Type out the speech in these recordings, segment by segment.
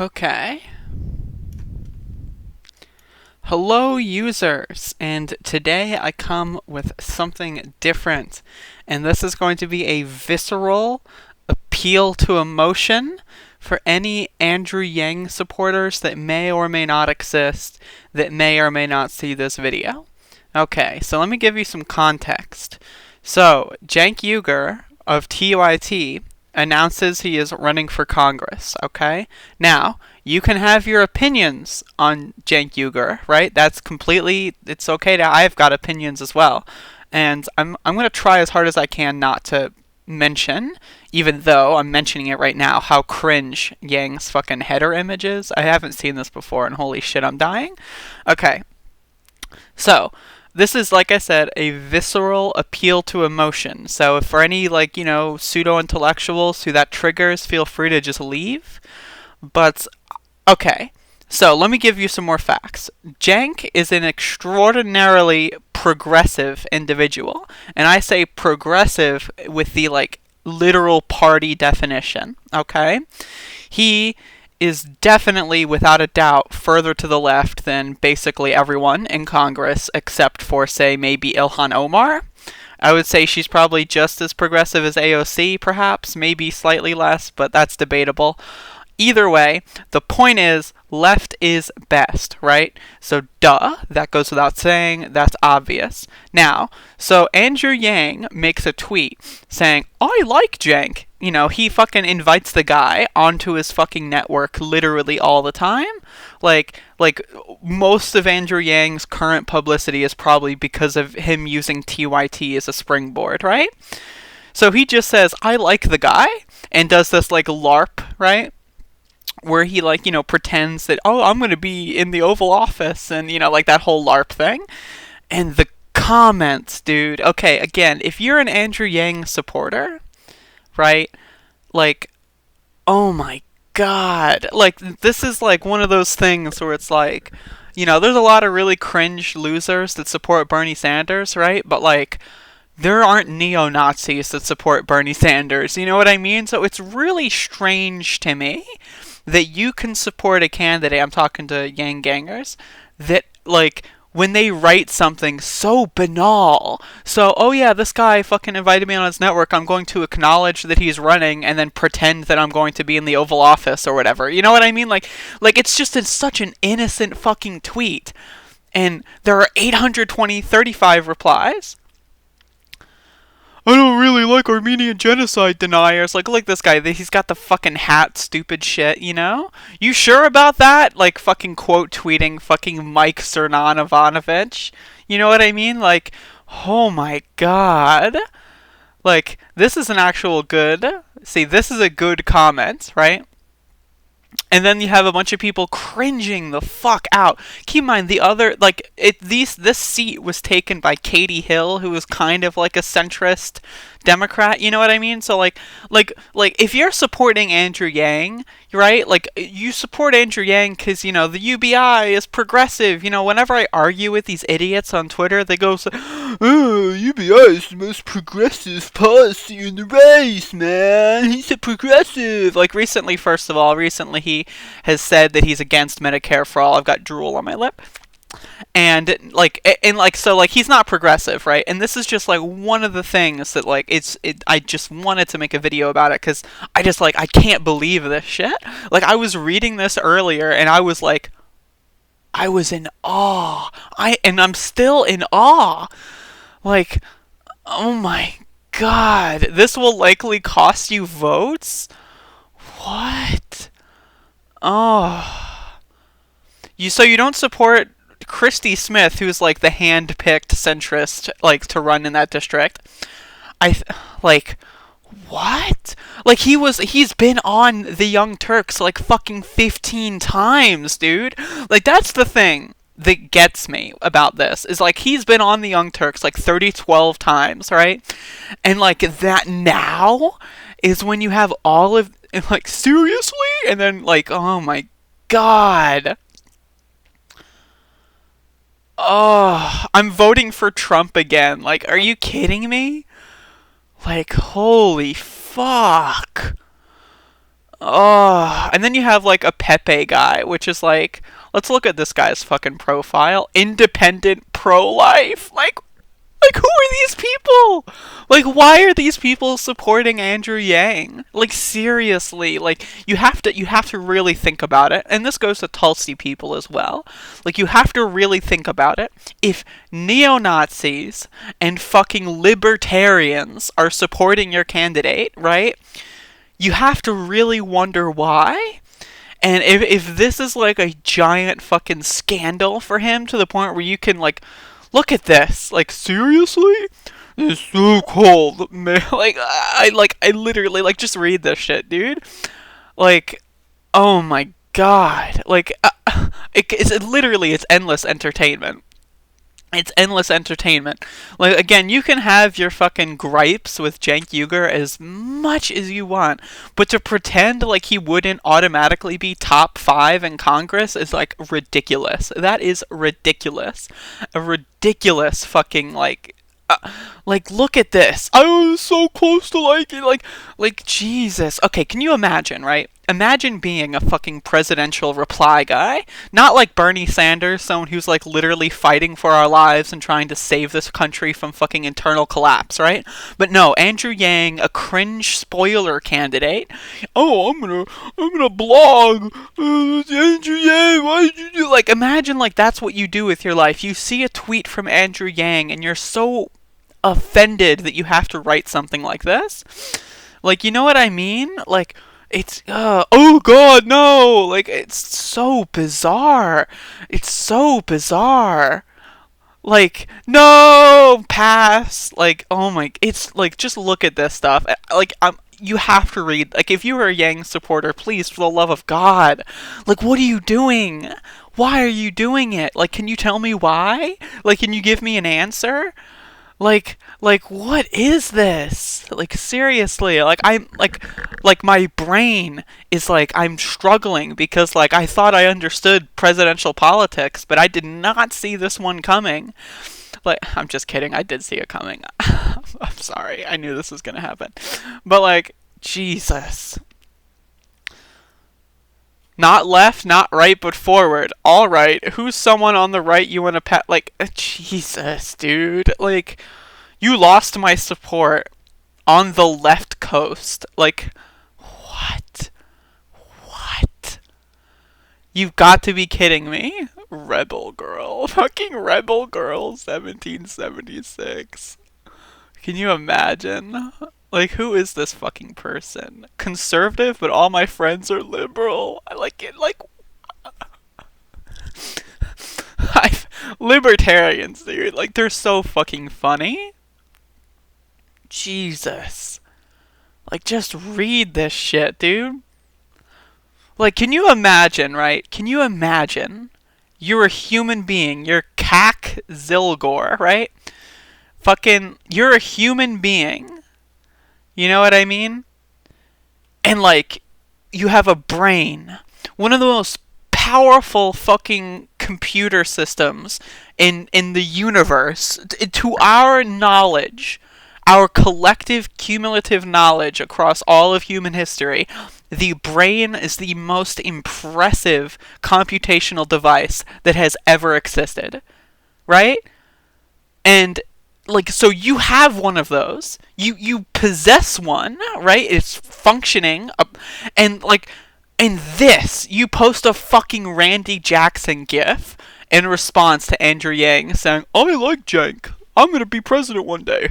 Okay. Hello users, and today I come with something different, and this is going to be a visceral appeal to emotion for any Andrew Yang supporters that may or may not exist, that may or may not see this video. Okay, so let me give you some context. So, Cenk Uygur of TYT announces he is running for Congress, okay? Now, you can have your opinions on Cenk Uygur, right? It's okay to, I've got opinions as well. And I'm going to try as hard as I can not to mention, even though I'm mentioning it right now, how cringe Yang's fucking header image is. I haven't seen this before, and holy shit, I'm dying. Okay. So, this is, like I said, a visceral appeal to emotion. So if for any, pseudo-intellectuals who that triggers, feel free to just leave. But, okay. So, let me give you some more facts. Cenk is an extraordinarily progressive individual. And I say progressive with the, literal party definition. Okay? He is definitely, without a doubt, further to the left than basically everyone in Congress, except for, say, maybe Ilhan Omar. I would say she's probably just as progressive as AOC, perhaps, maybe slightly less, but that's debatable. Either way, the point is, left is best, right? So, duh, that goes without saying, that's obvious. Now, so Andrew Yang makes a tweet saying, I like Cenk. You know, he fucking invites the guy onto his fucking network literally all the time. Like, most of Andrew Yang's current publicity is probably because of him using TYT as a springboard, right? So he just says, I like the guy, and does this, LARP, right? Where he, pretends that, oh, I'm going to be in the Oval Office, and, that whole LARP thing. And the comments, dude. Okay, again, if you're an Andrew Yang supporter, right, oh my god. This is, one of those things where it's there's a lot of really cringe losers that support Bernie Sanders, right? But, there aren't neo-Nazis that support Bernie Sanders, you know what I mean? So it's really strange to me that you can support a candidate, I'm talking to Yang Gangers, that, when they write something so banal, so, oh yeah, this guy fucking invited me on his network, I'm going to acknowledge that he's running and then pretend that I'm going to be in the Oval Office or whatever, you know what I mean? It's just such an innocent fucking tweet. And there are 835 replies. I don't really like Armenian genocide deniers. Look this guy. He's got the fucking hat, stupid shit, you know? You sure about that? Fucking quote tweeting fucking Mike Cernan Ivanovich. You know what I mean? Oh my god. This is an actual good... See, this is a good comment, right? And then you have a bunch of people cringing the fuck out. Keep in mind, this seat was taken by Katie Hill, who was kind of like a centrist Democrat, you know what I mean? So, if you're supporting Andrew Yang, right? You support Andrew Yang because, the UBI is progressive. Whenever I argue with these idiots on Twitter, they go, oh, UBI is the most progressive policy in the race, man. He's a progressive. Recently he has said that he's against Medicare for all. I've got drool on my lip. And he's not progressive, right? And this is just one of the things that I just wanted to make a video about it because I can't believe this shit. I was reading this earlier and I was in awe. I'm still in awe. Oh my god, this will likely cost you votes? What? Oh. So you don't support Christy Smith, who's the hand-picked centrist, to run in that district. What? He's been on the Young Turks fucking 15 times, dude. That's the thing that gets me about this, is he's been on the Young Turks 12 times, right? And that now is when you have all of, seriously? And then oh my god. Oh, I'm voting for Trump again. Are you kidding me? Holy fuck. Oh, and then you have like a Pepe guy, which is like, let's look at this guy's fucking profile. Independent pro-life. Like, who are these people? Like, why are these people supporting Andrew Yang? Like, seriously, like, you have to really think about it. And this goes to Tulsi people as well. Like, you have to really think about it. If neo-Nazis and fucking libertarians are supporting your candidate, right? You have to really wonder why. And if this is like a giant fucking scandal for him to the point where you can like look at this, like seriously? It's so cold, man. I literally like just read this shit, dude. Like, oh my god. Like it's endless entertainment. It's endless entertainment. Like, again, you can have your fucking gripes with Cenk Uygur as much as you want, but to pretend like he wouldn't automatically be top 5 in Congress is, like, ridiculous. That is ridiculous. A ridiculous fucking, like, look at this. I was so close to liking, like, Jesus. Okay, can you imagine, right? Imagine being a fucking presidential reply guy. Not like Bernie Sanders, someone who's, like, literally fighting for our lives and trying to save this country from fucking internal collapse, right? But no, Andrew Yang, a cringe spoiler candidate. Oh, I'm gonna blog. Andrew Yang, why did you do? Like, imagine, like, that's what you do with your life. You see a tweet from Andrew Yang and you're so offended that you have to write something like this. Like, you know what I mean? Like, it's, oh god, no! Like, it's so bizarre. It's so bizarre. Like, no! Pass! Like, oh my, it's, like, just look at this stuff. Like, you have to read, like, if you are a Yang supporter, please, for the love of God, like, what are you doing? Why are you doing it? Like, can you tell me why? Like, can you give me an answer? Like, what is this? Like, seriously, like, my brain is, like, I'm struggling because, like, I thought I understood presidential politics, but I did not see this one coming. Like, I'm just kidding, I did see it coming. I'm sorry, I knew this was gonna happen. But, like, Jesus. Not left, not right, but forward. Alright, who's someone on the right you want to pat? Like, Jesus, dude. Like, you lost my support on the left coast. Like, what? What? You've got to be kidding me. Rebel Girl. Fucking Rebel Girl 1776. Can you imagine? Like, who is this fucking person? Conservative, but all my friends are liberal. I like it, like... Libertarians, dude. Like, they're so fucking funny. Jesus. Like, just read this shit, dude. Like, can you imagine, right? Can you imagine? You're a human being. You're Kak Zilgor, right? Fucking, you're a human being. You know what I mean? And, like, you have a brain. One of the most powerful fucking computer systems in the universe. To our knowledge, our collective cumulative knowledge across all of human history, the brain is the most impressive computational device that has ever existed. Right? And, like, so you have one of those. You possess one, right? It's functioning. And, like, in this, you post a fucking Randy Jackson gif in response to Andrew Yang saying, I like Cenk. I'm gonna be president one day.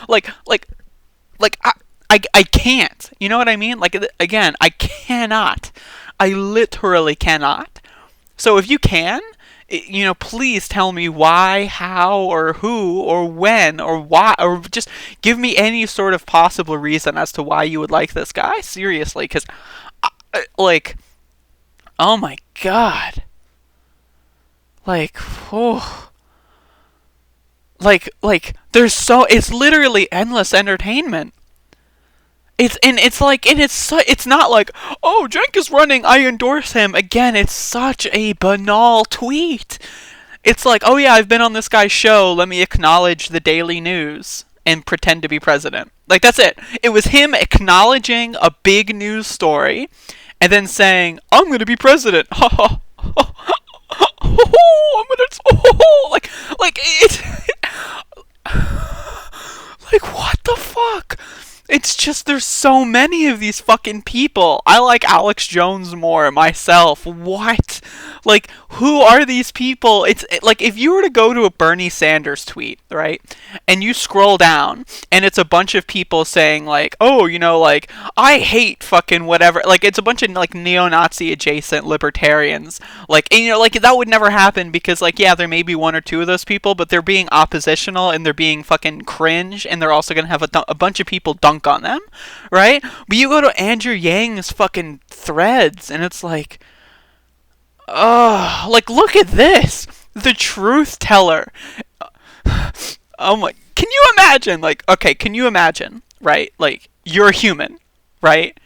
like, I can't. You know what I mean? Like, again, I cannot. I literally cannot. So if you can, you know, please tell me why, how, or who, or when, or why, or just give me any sort of possible reason as to why you would like this guy. Seriously, because, like, oh my god. Like, oh. Like, there's so, it's literally endless entertainment. It's not like, oh, Cenk is running, I endorse him. Again, it's such a banal tweet. It's like, oh yeah, I've been on this guy's show, let me acknowledge the daily news. and pretend to be president. Like, that's it. It was him acknowledging a big news story and then saying, I'm gonna be president. I'm gonna, like it's like, what the fuck? It's just, there's so many of these fucking people. I like Alex Jones more myself. What? Like, who are these people? Like, if you were to go to a Bernie Sanders tweet, right, and you scroll down, and it's a bunch of people saying, like, oh, you know, like, I hate fucking whatever. Like, it's a bunch of, like, neo-Nazi adjacent libertarians. Like, and, you know, like, that would never happen because, like, yeah, there may be one or two of those people, but they're being oppositional, and they're being fucking cringe, and they're also gonna have a bunch of people dunk on them, right? But you go to Andrew Yang's fucking threads, and it's like, oh, like, look at this. The truth teller. Oh my, can you imagine, like, okay, can you imagine, right? Like, you're a human, right?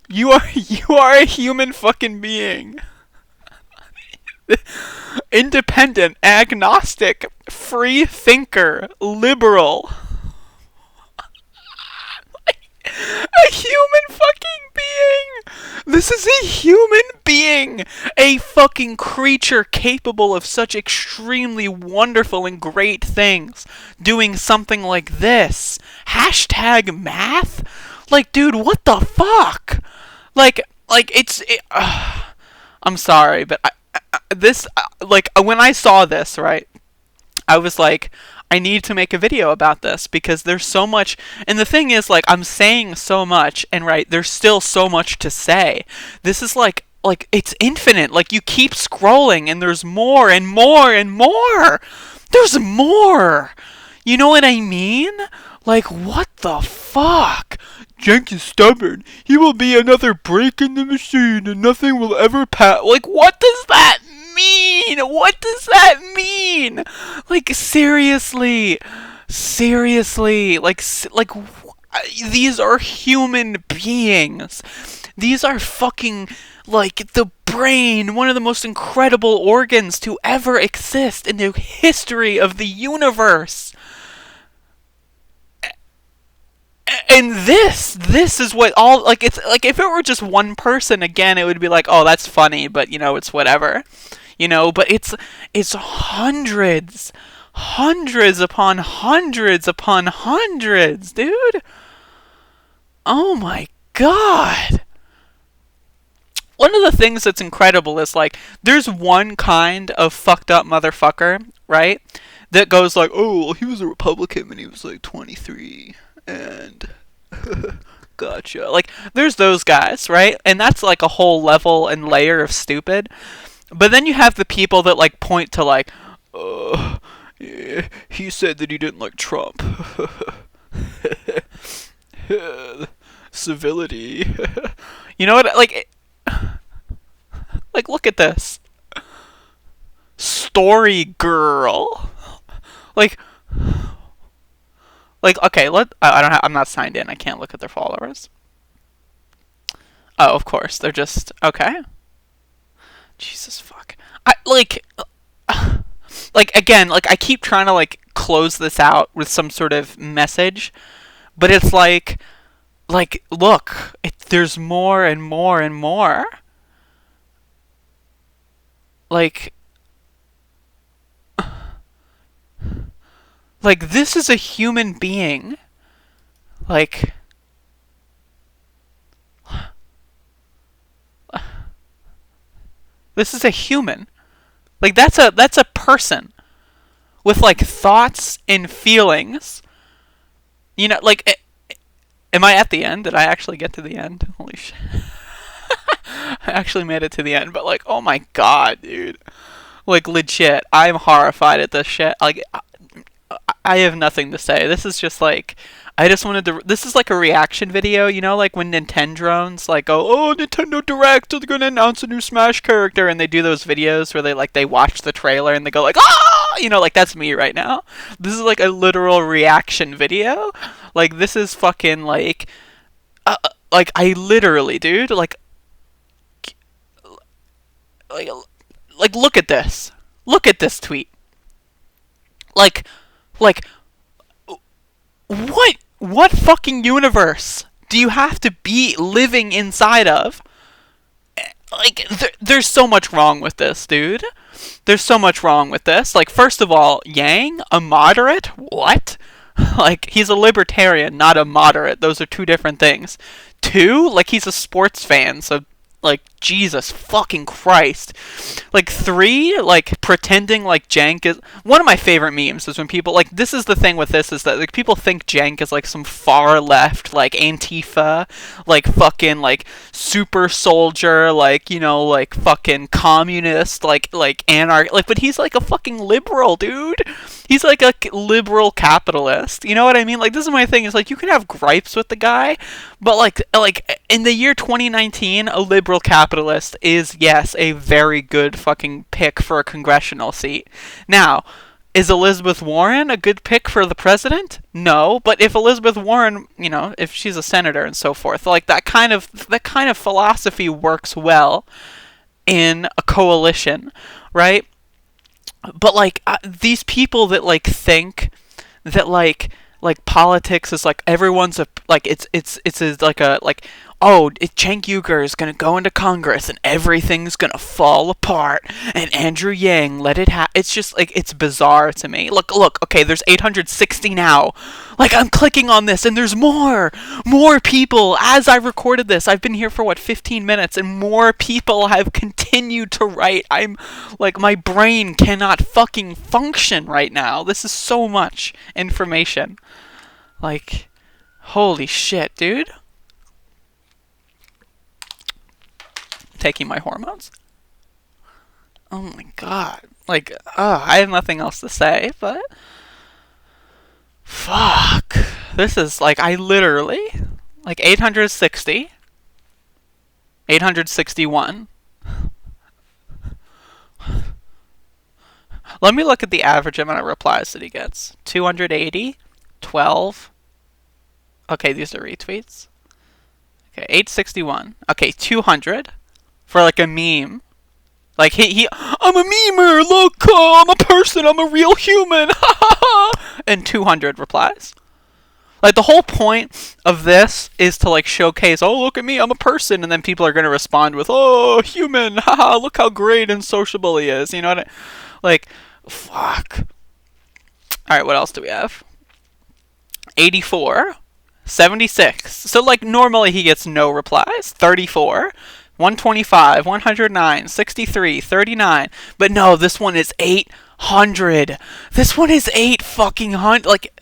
You are a human fucking being. Independent, agnostic, free thinker, liberal. A human fucking being! This is a human being! A fucking creature capable of such extremely wonderful and great things. Doing something like this. Hashtag math? Like, dude, what the fuck? Like, I'm sorry, but like, when I saw this, right, I was like, I need to make a video about this because there's so much, and the thing is, like, I'm saying so much, and right, there's still so much to say. This is like, it's infinite. Like, you keep scrolling, and there's more and more and more. There's more. You know what I mean? Like, what the fuck? Cenk is stubborn. He will be another break in the machine, and nothing will ever pass. Like, what does that mean? What does that mean? Like, seriously, like, these are human beings. These are fucking, like, the brain, one of the most incredible organs to ever exist in the history of the universe. And this is what all, like, it's like, if it were just one person, again, it would be like, oh, that's funny, but, you know, it's whatever. You know, but it's hundreds upon hundreds upon hundreds, dude. Oh my god. One of the things that's incredible is, like, there's one kind of fucked up motherfucker, right, that goes like, oh, well, he was a Republican when he was like 23, and gotcha. Like, there's those guys, right? And that's like a whole level and layer of stupid. But then you have the people that, like, point to, like, yeah, he said that he didn't like Trump. Civility. You know what? Like, look at this. Story girl. Like, okay, I'm not signed in. I can't look at their followers. Oh, of course. They're just, okay. Jesus fuck. Again, like, I keep trying to, like, close this out with some sort of message, but it's like, look, there's more and more and more. Like, this is a human being. Like, this is a human. Like, that's a person with, like, thoughts and feelings. You know, like, am I at the end? Did I actually get to the end? Holy shit. I actually made it to the end, but, like, oh my god, dude. Like, legit, I'm horrified at this shit. Like, I have nothing to say. This is just, like, I just wanted to, this is like a reaction video, you know, like when Nintendrones, like, go, oh, Nintendo Direct, they're gonna announce a new Smash character, and they do those videos where they watch the trailer and they go, like, ah, you know, like, that's me right now. This is like a literal reaction video. Like, this is fucking, like, I literally, dude, like, look at this. Look at this tweet. Like, like, what fucking universe do you have to be living inside of? Like, there's so much wrong with this, dude. There's so much wrong with this. Like, first of all, Yang, a moderate? What? Like, he's a libertarian, not a moderate. Those are two different things. Two, like, he's a sports fan, so, like, Jesus fucking Christ. Like, three, like, pretending like Cenk is... One of my favorite memes is when people, like, this is the thing with this, is that, like, people think Cenk is, like, some far left, like, Antifa, like, fucking, like, super soldier, like, you know, like, fucking communist, like, like, but he's, like, a fucking liberal, dude. He's, like, a liberal capitalist. You know what I mean? Like, this is my thing, is, like, you can have gripes with the guy, but, like, in the year 2019, a liberal capitalist is, yes, a very good fucking pick for a congressional seat. Now, is Elizabeth Warren a good pick for the president? No, but if Elizabeth Warren, you know, if she's a senator and so forth, like, that kind of philosophy works well in a coalition, right? But, like, these people that, like, think that, like politics is, like, everyone's a, like, it's like a, like, oh, Cenk Uygur is gonna go into Congress and everything's gonna fall apart, and Andrew Yang let it happen. It's just, like, it's bizarre to me. Look, okay, there's 860 now. Like, I'm clicking on this, and there's more people. As I recorded this, I've been here for, 15 minutes, and more people have continued to write. I'm, like, my brain cannot fucking function right now. This is so much information. Like, holy shit, dude. Taking my hormones. Oh my god. Like, I have nothing else to say, but fuck. This is, like, I literally, like, 860, 861. Let me look at the average amount of replies that he gets. 280, 12. Okay, these are retweets. Okay, 861. Okay, 200. For, like, a meme. Like, I'm a memer, look, I'm a person, I'm a real human, and 200 replies. Like, the whole point of this is to, like, showcase, oh, look at me, I'm a person, and then people are going to respond with, oh, human, haha, look how great and sociable he is, you know what like, fuck. Alright, what else do we have? 84, 76, so, like, normally he gets no replies, 34, 125, 109, 63, 39. But no, this one is 800. This one is 8 fucking hundred. Like,